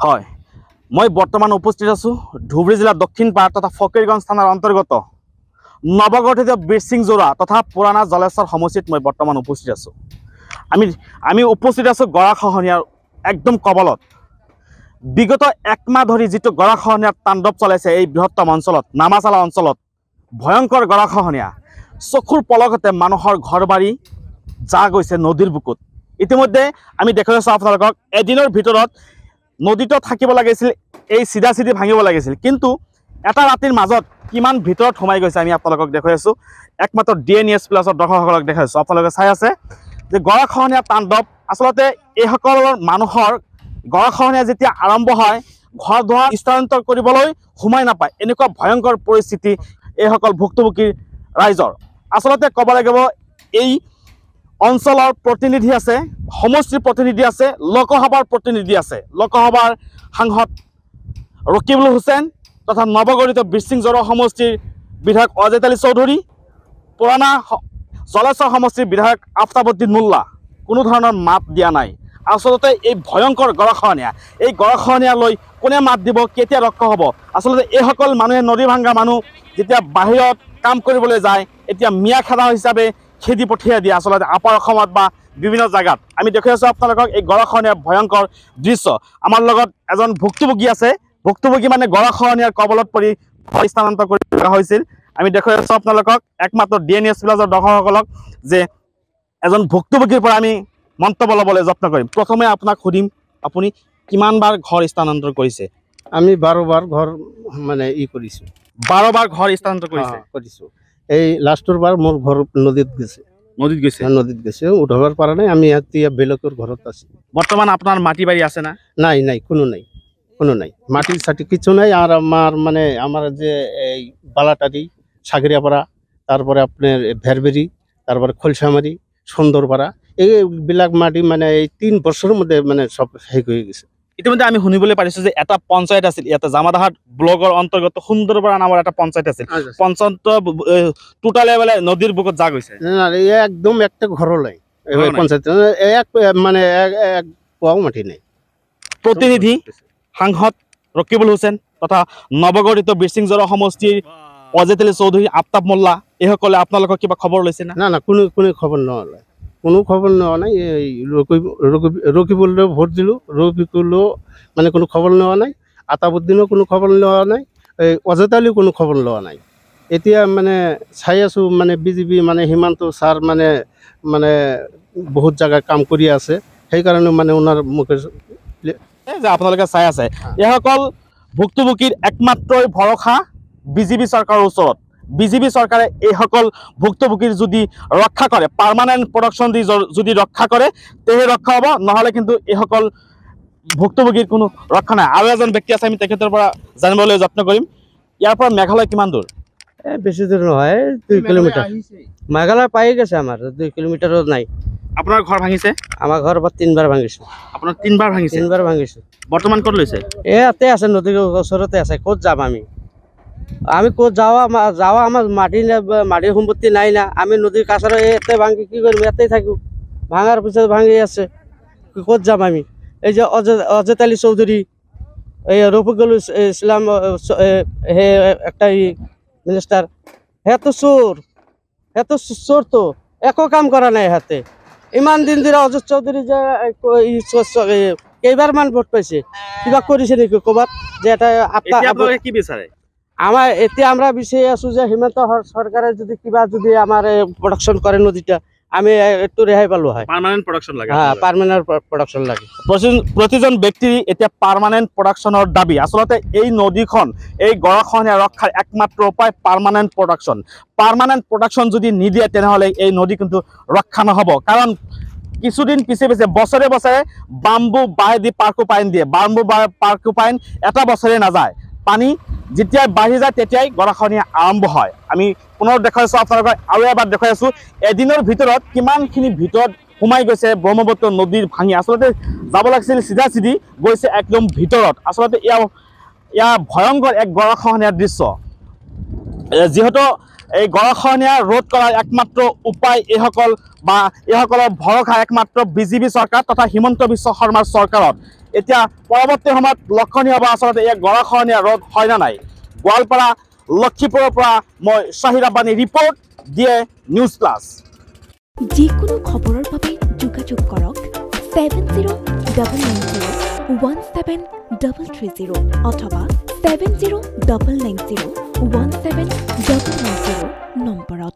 হয়, মই বৰ্তমান উপস্থিত আছোঁ ধুবুৰী জিলাৰ দক্ষিণ পাৰ তথা ফকীৰগঞ্জ থানাৰ অন্তৰ্গত নৱগঠিত বিৰচিংজোৰা তথা পুৰাণা জলেশ্বৰ সমষ্টিত মই বৰ্তমান উপস্থিত আছোঁ। আমি উপস্থিত আছোঁ গৰাখহনীয়াৰ একদম কবলত। বিগত একমাহ ধৰি যিটো গৰাখহনীয়াৰ তাণ্ডৱ চলাইছে এই বৃহত্তম অঞ্চলত, নামাচালা অঞ্চলত ভয়ংকৰ গৰাখহনীয়া, চকুৰ পলকতে মানুহৰ ঘৰ বাৰী যা গৈছে নদীৰ বুকুত। ইতিমধ্যে আমি দেখুৱাই আছোঁ আপোনালোকক, এদিনৰ ভিতৰত নদীটো থাকিব লাগিছিল, এই চিধা চিধি ভাঙিব লাগিছিল, কিন্তু এটা ৰাতিৰ মাজত কিমান ভিতৰত সোমাই গৈছে আমি আপোনালোকক দেখুৱাই আছোঁ। একমাত্ৰ DNS প্লাছৰ দৰ্শকসকলক দেখাই আছোঁ। আপোনালোকে চাই আছে যে গৰাখহনীয়া তাণ্ডৱ। আচলতে এইসকলৰ মানুহৰ গৰাখহনীয়া যেতিয়া আৰম্ভ হয়, ঘৰ দুৱাৰ স্থানান্তৰ কৰিবলৈ সোমাই নাপায়, এনেকুৱা ভয়ংকৰ পৰিস্থিতি এইসকল ভুক্তভোগী ৰাইজৰ। আচলতে ক'ব লাগিব, এই অঞ্চলৰ প্ৰতিনিধি আছে, সমষ্টিৰ প্ৰতিনিধি আছে, লোকসভাৰ প্ৰতিনিধি আছে। লোকসভাৰ সাংসদ ৰকিবুল হুছেইন তথা নৱগঠিত বিৰচিংজোৰা সমষ্টিৰ বিধায়ক অজেত আলী চৌধুৰী, পুৰাণা জলেশ্বৰ সমষ্টিৰ বিধায়ক আফতাবুদ্দিন মোল্লা কোনো ধৰণৰ মাত দিয়া নাই। আচলতে এই ভয়ংকৰ গৰাখহনীয়া, এই গৰাখহনীয়ালৈ কোনে মাত দিব, কেতিয়া ৰক্ষা হ'ব? আচলতে এইসকল মানুহে নদী ভাংগা মানুহ যেতিয়া বাহিৰত কাম কৰিবলৈ যায়, এতিয়া মিয়া খেদা হিচাপে খেদি পঠিয়াই দিয়ে আচলতে আপাৰ অসমত বা বিভিন্ন জেগাত। আমি দেখুৱাই আছোঁ আপোনালোকক এই গৰাখহনীয়াৰ ভয়ংকৰ দৃশ্য। আমাৰ লগত এজন ভুক্তভোগী আছে, ভুক্তভোগী মানে গৰাখহনীয়াৰ কবলত পৰি স্থানান্তৰ কৰি থকা হৈছিল। আমি দেখুৱাই আছোঁ আপোনালোকক, একমাত্ৰ DNS প্লাছৰ দৰ্শকসকলক, যে এজন ভুক্তভোগীৰ পৰা আমি মন্তব্য ল'বলৈ যত্ন কৰিম। প্ৰথমে আপোনাক সুধিম, আপুনি কিমানবাৰ ঘৰ স্থানান্তৰ কৰিছে? আমি 12 বাৰ ঘৰ মানে কৰিছোঁ। 12 বাৰ ঘৰ স্থানান্তৰ কৰিছোঁ। এই লাষ্টৰ বাৰ মোৰ ঘৰ নদীত গৈছে। নদীত গৈছে, উঠাবৰ পৰা নাই। আমি এতিয়া বেলেগৰ ঘৰত আছো। বৰ্তমান আপোনাৰ মাটি বাৰী আছে না? নাই, কোনো নাই। মাটি চাটি কিছু নাই। আর আমার যে এই বালাটারি, সাগরিয়াপাড়া, তারপরে আপনার ভেরবেরি, তারপরে খলসামারি, সুন্দরপাড়া, এইবিলাক মাটি মানে এই 3 বছরের মধ্যে মানে সব শেষ হয়ে গেছে। ইতিমধ্যে আমি শুনিবলৈ পাৰিছোঁ যে এটা পঞ্চায়ত আছিল ইয়াতে, জামাদাহাট ব্লকৰ অন্তৰ্গত সুন্দৰপাৰা নামৰ এটা পঞ্চায়ত আছিল। পঞ্চায়ত টোটালে বোলে নদীৰ বুকুত যা গৈছে। একদম একটা ঘৰও নাই পঞ্চায়েত, এক মানে এক পোৱাও মাটি নাই। প্ৰতিনিধি সাংসদ ৰকিবুল হুছেইন তথা নৱগঠিত বিৰচিংজোৰা সমষ্টিৰ অজেত আলী চৌধুৰী, আফতাব মোল্লা, এইসকলে আপোনালোকক কিবা খবৰ লৈছে না? না, কোনো খবৰ নলয়, কোনো খবৰ নেওয়া নাই। এই ৰকিবুলেও ভোট দিলোঁ, ৰকিবুলও মানে কোনো খবৰ নেওয়া নাই। আতাবুদ্দিনও কোনো খবৰ নেওয়া নাই। এই অজেত আলীও কোনো খবৰ লোৱা নাই। এতিয়া মানে চাই আছোঁ মানে বিজেপি মানে হিমন্ত ছাৰ মানে বহুত জায়গায় কাম কৰি আছে, সেইকাৰণে মানে ওনাৰ মুখে যে আপোনালোকে চাই আছে, এইসকল ভুক্তভোগীৰ একমাত্ৰ ভৰসা বিজেপি চৰকাৰৰ ওচৰত। বিজেপি চৰকাৰে এইসকল ভুক্তভোগীৰ যদি ৰক্ষা কৰে, পাৰ্মানেণ্ট প্ৰডাকশ্যন দি যদি ৰক্ষা কৰে, তেহে ৰক্ষা হ'ব, নহ'লে কিন্তু এইসকল ভুক্তভোগীৰ কোনো ৰক্ষা নাই। আৰু এজন ব্যক্তি আছে, আমি তেখেতৰ পৰা জানিবলৈ যত্ন কৰিম। ইয়াৰ পৰা মেঘালয় কিমান দূৰ? বেছি দূৰ নহয়, 2 কিলোমিটাৰ। মেঘালয় পাই গৈছে, আমাৰ 2 কিলোমিটাৰো নাই। আপোনাৰ ঘৰ ভাঙিছে? আমাৰ ঘৰ 3 বাৰ ভাঙিছোঁ। আপোনাৰ 3 বাৰ ভাঙিছে? 3 বাৰ ভাঙিছোঁ। বৰ্তমান ক'ত লৈছে? ইয়াতে আছে, নদীৰ ওচৰতে আছে। ক'ত যাম আমি ক'ত যাওঁ? আমাৰ মাটিৰ সম্পত্তি নাই না। আমি নদীৰ কাষৰে ইয়াতে ভাঙি কি কৰিম? ইয়াতেই থাকোঁ। ভাঙাৰ পিছত ভাঙি আছে, ক'ত যাম আমি? এই যে অজেত আলী চৌধুৰী, এই রফিকুল ইসলাম, একটা মিনিস্টার, তো চোর তো একো কাম করা নাই হাতে। ইমান দিন ধরে অজেত চৌধুরী যে কেইবাৰমান ভোট পাইছে, কিবা কৰিছে নেকি ক'ৰবাত? যে এটা কি বিচাৰে? আমাৰ এতিয়া আমৰা বিচাৰি আছো যে হিমন্ত সরকারে যদি কিবা যদি আমার প্রোডাকশন করে নদীটা, আমি একটু রেহাই পালো হয়। পার্মানেন্ট প্রোডাকশন লাগে। হ্যাঁ, পার্মানেন্ট প্রোডাকশন লাগে। প্ৰতিজন ব্যক্তিৰ এতিয়া পাৰ্মানেণ্ট প্ৰডাকশ্যনৰ দাবী। আচলতে এই নদীখন, এই গৰাখহনীয়া ৰক্ষাৰ একমাত্ৰ উপায় পাৰ্মানেণ্ট প্ৰডাকশ্যন। পাৰ্মানেণ্ট প্ৰডাকশ্যন যদি নিদিয়ে, তেনেহ'লে এই নদী কিন্তু ৰক্ষা নহ'ব। কাৰণ কিছুদিন পিছে বছৰে বছৰে বাম্বু বাই দি পাৰ্কোপাইন দিয়ে। বাম্বু পাৰ্কোপাইন এটা বছৰে নাযায়, পানী যেতিয়াই বাঢ়ি যায় তেতিয়াই গৰাখহনীয়া আৰম্ভ হয়। আমি পুনৰ দেখুৱাইছোঁ আপোনালোকক, আৰু এবাৰ দেখুৱাইছোঁ এদিনৰ ভিতৰত কিমানখিনি ভিতৰত সোমাই গৈছে ব্ৰহ্মপুত্ৰ নদীৰ ভাঙি। আচলতে যাব লাগিছিল চিধা চিধি, গৈছে একদম ভিতৰত। আচলতে এয়া ভয়ংকৰ এক গৰাখহনীয়াৰ দৃশ্য। যিহেতু এই গৰাখহনীয়া ৰোধ কৰাৰ একমাত্ৰ উপায় এইসকলৰ ভৰসা একমাত্ৰ বিজেপি চৰকাৰ তথা হিমন্ত বিশ্ব শৰ্মাৰ চৰকাৰত। এতিয়া পৰৱৰ্তী সময়ত লক্ষণীয় হ'ব আচলতে এক গৰাখহনীয়া ৰোধ হয় না নাই। গোৱালপাৰা লক্ষীপুৰৰ পৰা মই শ্বাহিদ আব্বানী ৰিপৰ্ট দিয়ে নিউজ প্লাছ। যিকোনো খবৰৰ বাবে যোগাযোগ কৰক 7099017330 অথবা 7099017990 নম্বৰত।